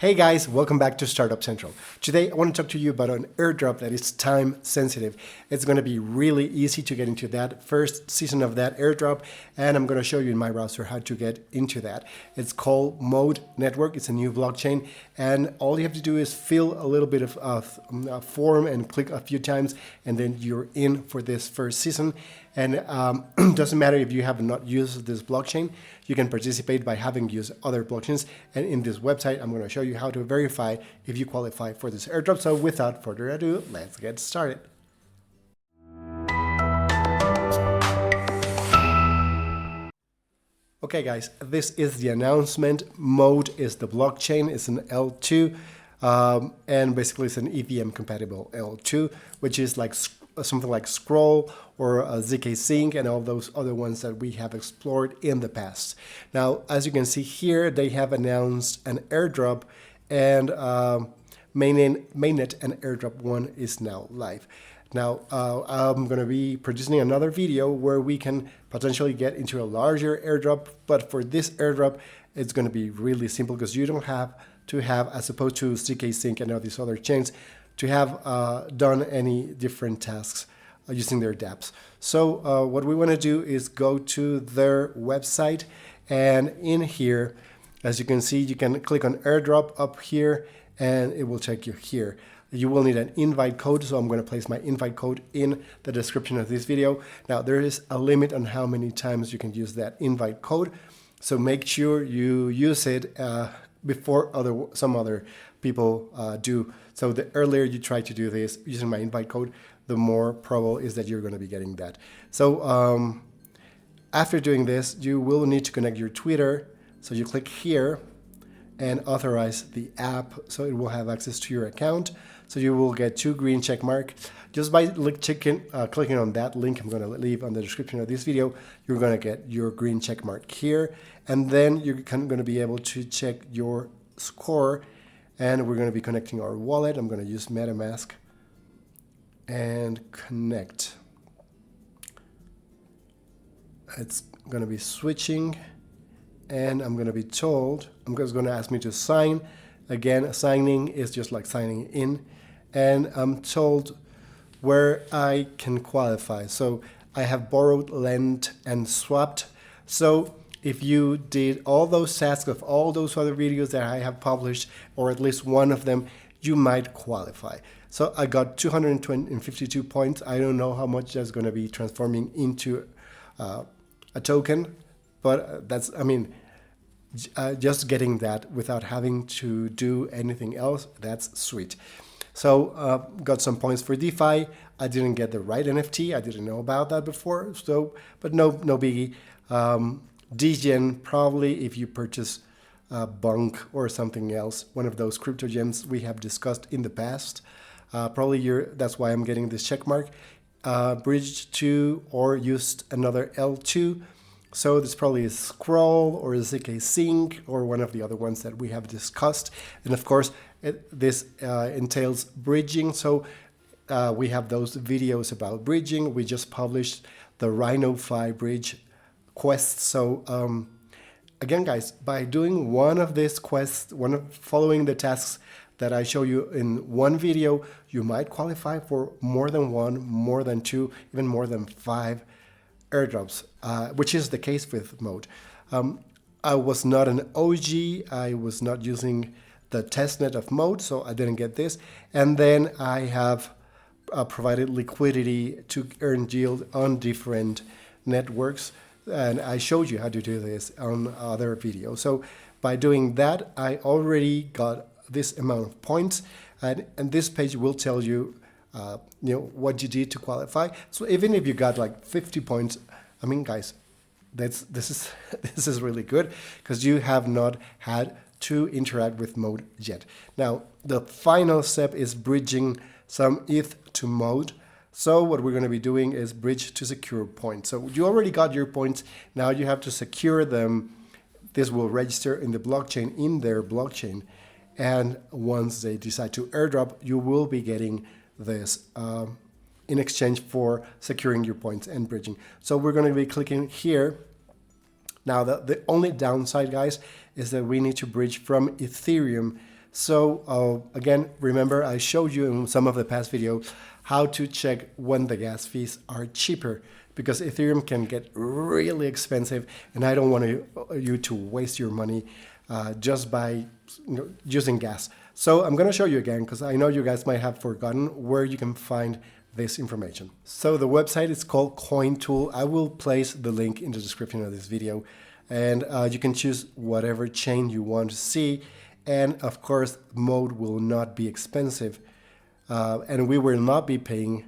Hey guys, welcome back to Startup Central. Today I want to talk to you about an airdrop that is time sensitive. It's going to be really easy to get into that first season of that airdrop, and I'm going to show you in my browser how to get into that. It's called MODE Network. It's a new blockchain, and all you have to do is fill a little bit of a form and click a few times, and then you're in for this first season. And it doesn't matter if you have not used this blockchain, you can participate by having used other blockchains. And in this website, I'm going to show you how to verify if you qualify for this airdrop. So without further ado, let's get started. Okay guys, this is the announcement. MODE is the blockchain, it's an L2, and basically it's an EVM compatible L2, which is like something like Scroll or ZK Sync and all those other ones that we have explored in the past. Now, as you can see here, they have announced an airdrop, and mainnet and airdrop 1 is now live. Now, I'm going to be producing another video where we can potentially get into a larger airdrop, but for this airdrop, it's going to be really simple because you don't have to have, as opposed to ZK Sync and all these other chains, to have done any different tasks using their dApps. So what we want to do is go to their website, and in here, as you can see, you can click on airdrop up here and it will take you here. You will need an invite code, so I'm going to place my invite code in the description of this video. Now, there is a limit on how many times you can use that invite code, so make sure you use it before some other people do. So the earlier you try to do this using my invite code, the more probable is that you're going to be getting that. So after doing this, you will need to connect your Twitter. So you click here and authorize the app, so it will have access to your account. So you will get 2 green check mark. Just by clicking on that link I'm going to leave on the description of this video, you're going to get your green check mark here. And then you're going to be able to check your score. And we're going to be connecting our wallet. I'm going to use MetaMask and connect. It's going to be switching, and I'm going to be told, it's going to ask me to sign. Again, signing is just like signing in, and I'm told where I can qualify. So I have borrowed, lent, and swapped. So if you did all those tasks of all those other videos that I have published, or at least one of them, you might qualify. So I got 252 points. I don't know how much that's going to be transforming into a token, but that's, just getting that without having to do anything else, that's sweet. So got some points for DeFi. I didn't get the right NFT. I didn't know about that before. So, but no biggie. Degen, probably if you purchase Bunk or something else, one of those crypto gems we have discussed in the past, probably that's why I'm getting this check mark. Bridge 2 or used another L2. So this probably is Scroll or ZK Sync or one of the other ones that we have discussed. And of course, this entails bridging. So we have those videos about bridging. We just published the RhinoFi bridge quest. So again, guys, by doing one of these quests, following the tasks that I show you in one video, you might qualify for more than 1, more than 2, even more than 5 airdrops, which is the case with MODE. I was not an OG. I was not using the testnet of MODE, so I didn't get this. And then I have provided liquidity to earn yield on different networks. And I showed you how to do this on other videos. So by doing that, I already got this amount of points, and this page will tell you, what you did to qualify. So even if you got like 50 points, guys, this is really good because you have not had to interact with MODE yet. Now, the final step is bridging some ETH to MODE. So what we're going to be doing is bridge to secure points. So you already got your points. Now you have to secure them. This will register in the blockchain, in their blockchain. And once they decide to airdrop, you will be getting this in exchange for securing your points and bridging. So we're going to be clicking here. Now the only downside, guys, is that we need to bridge from Ethereum So again, remember I showed you in some of the past videos how to check when the gas fees are cheaper, because Ethereum can get really expensive, and I don't want you to waste your money just by using gas. So I'm going to show you again, because I know you guys might have forgotten where you can find this information. So the website is called CoinTool. I will place the link in the description of this video, and you can choose whatever chain you want to see. And of course, MODE will not be expensive, and we will not be paying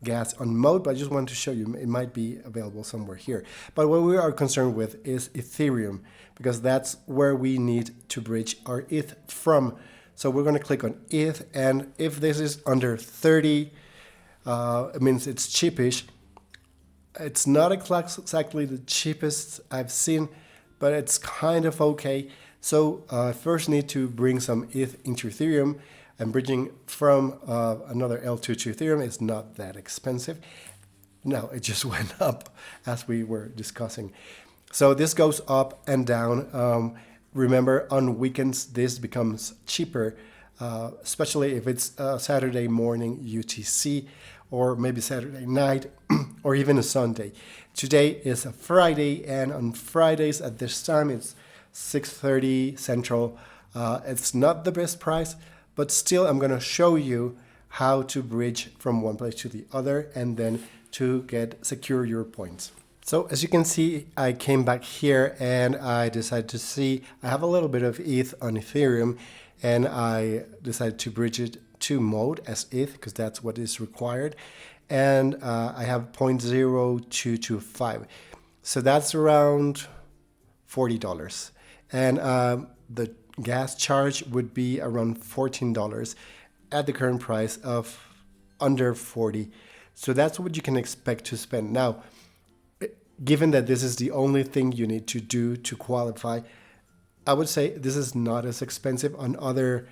gas on MODE, but I just wanted to show you it might be available somewhere here. But what we are concerned with is Ethereum, because that's where we need to bridge our ETH from. So we're going to click on ETH, and if this is under 30, it means it's cheapish. It's not exactly the cheapest I've seen, but it's kind of okay. So I first need to bring some ETH into Ethereum, and bridging from another L2 to Ethereum is not that expensive. No, it just went up as we were discussing. So this goes up and down. Remember, on weekends, this becomes cheaper, especially if it's Saturday morning UTC, or maybe Saturday night, or even a Sunday. Today is a Friday, and on Fridays at this time, it's 6:30 Central. It's not the best price, but still I'm going to show you how to bridge from one place to the other, and then to secure your points. So as you can see, I came back here and I decided to see, I have a little bit of ETH on Ethereum, and I decided to bridge it to MODE as ETH, because that's what is required. And I have 0.0225. So that's around $40. And the gas charge would be around $14 at the current price of under 40. So that's what you can expect to spend. Now, given that this is the only thing you need to do to qualify, I would say this is not as expensive. On other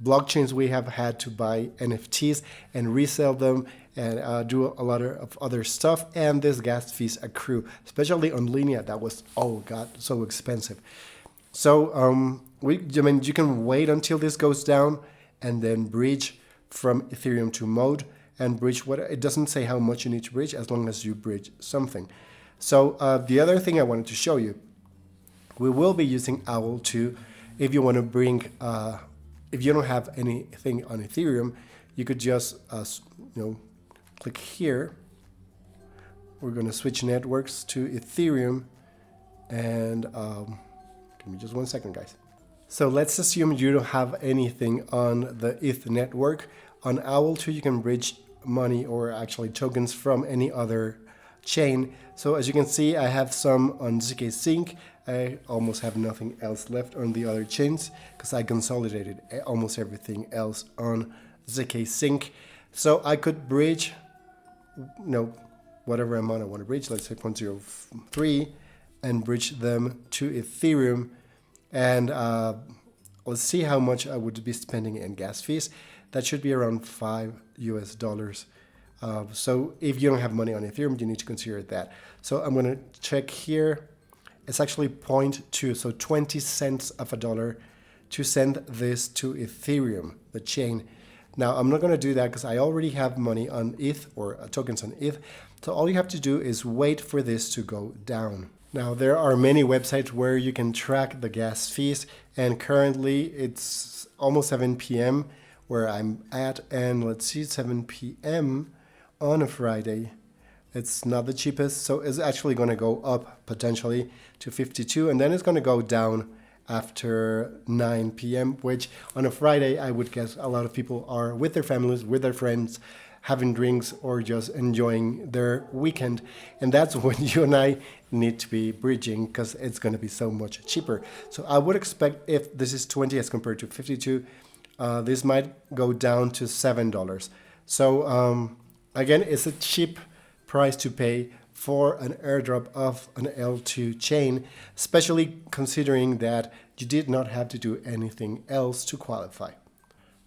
blockchains, we have had to buy NFTs and resell them and do a lot of other stuff, and this gas fees accrue, especially on Linea. That was, oh god, so expensive. So you can wait until this goes down and then bridge from Ethereum to MODE, and bridge what it doesn't say how much you need to bridge, as long as you bridge something. So the other thing I wanted to show you, we will be using OWL to, if you want to bring, if you don't have anything on Ethereum, you could just click here. We're going to switch networks to Ethereum, and give me just 1 second, guys. So let's assume you don't have anything on the ETH network. On OWL2, you can bridge money, or actually tokens, from any other chain. So as you can see, I have some on ZK Sync. I almost have nothing else left on the other chains, because I consolidated almost everything else on ZK Sync. So I could bridge, whatever amount I want to bridge, let's say 0.03, and bridge them to Ethereum. And let's see how much I would be spending in gas fees. That should be around $5 US. So if you don't have money on Ethereum, you need to consider that. So I'm going to check here. It's actually 0.2, so 20 cents of a dollar to send this to Ethereum, the chain. Now, I'm not going to do that because I already have money on ETH, or tokens on ETH. So all you have to do is wait for this to go down. Now, there are many websites where you can track the gas fees, and currently it's almost 7 p.m. where I'm at, and let's see, 7 p.m. on a Friday. It's not the cheapest, so it's actually going to go up potentially to 52, and then it's going to go down after 9 p.m., which on a Friday, I would guess a lot of people are with their families, with their friends, having drinks, or just enjoying their weekend. And that's when you and I need to be bridging, because it's going to be so much cheaper. So I would expect, if this is 20 as compared to 52, this might go down to $7. So again, it's a cheap price to pay for an airdrop of an L2 chain, especially considering that you did not have to do anything else to qualify.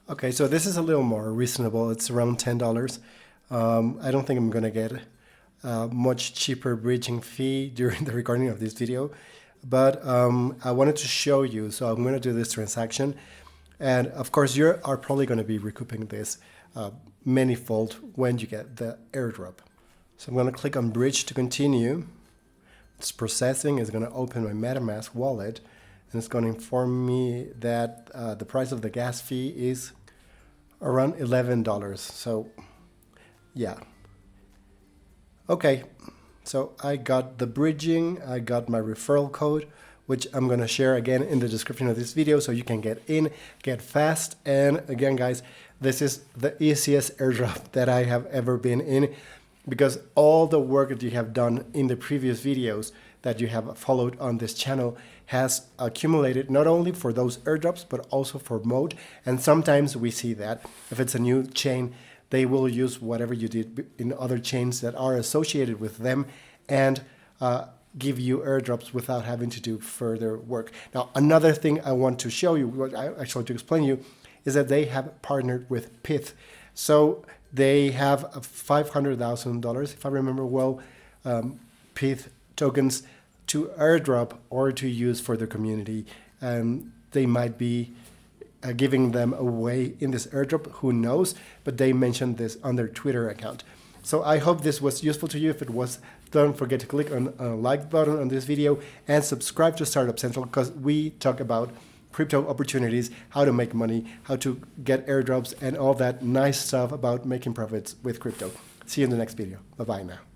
Okay, so this is a little more reasonable. It's around $10. I don't think I'm going to get a much cheaper bridging fee during the recording of this video, but I wanted to show you, so I'm going to do this transaction. And of course, you are probably going to be recouping this manyfold when you get the airdrop. So I'm going to click on Bridge to continue. It's processing. It's going to open my MetaMask wallet, and it's going to inform me that the price of the gas fee is around $11. So yeah. Okay, so I got the bridging, I got my referral code, which I'm going to share again in the description of this video so you can get in, get fast. And again, guys, this is the easiest airdrop that I have ever been in, because all the work that you have done in the previous videos that you have followed on this channel has accumulated not only for those airdrops, but also for MODE. And sometimes we see that if it's a new chain, they will use whatever you did in other chains that are associated with them and give you airdrops without having to do further work. Now, another thing I want to show you, what I actually to explain to you, is that they have partnered with PYTH. So they have $500,000, if I remember well, PYTH tokens to airdrop or to use for the community. They might be giving them away in this airdrop, who knows, but they mentioned this on their Twitter account. So I hope this was useful to you. If it was, don't forget to click on a like button on this video and subscribe to Startup Central, because we talk about crypto opportunities, how to make money, how to get airdrops, and all that nice stuff about making profits with crypto. See you in the next video. Bye-bye now.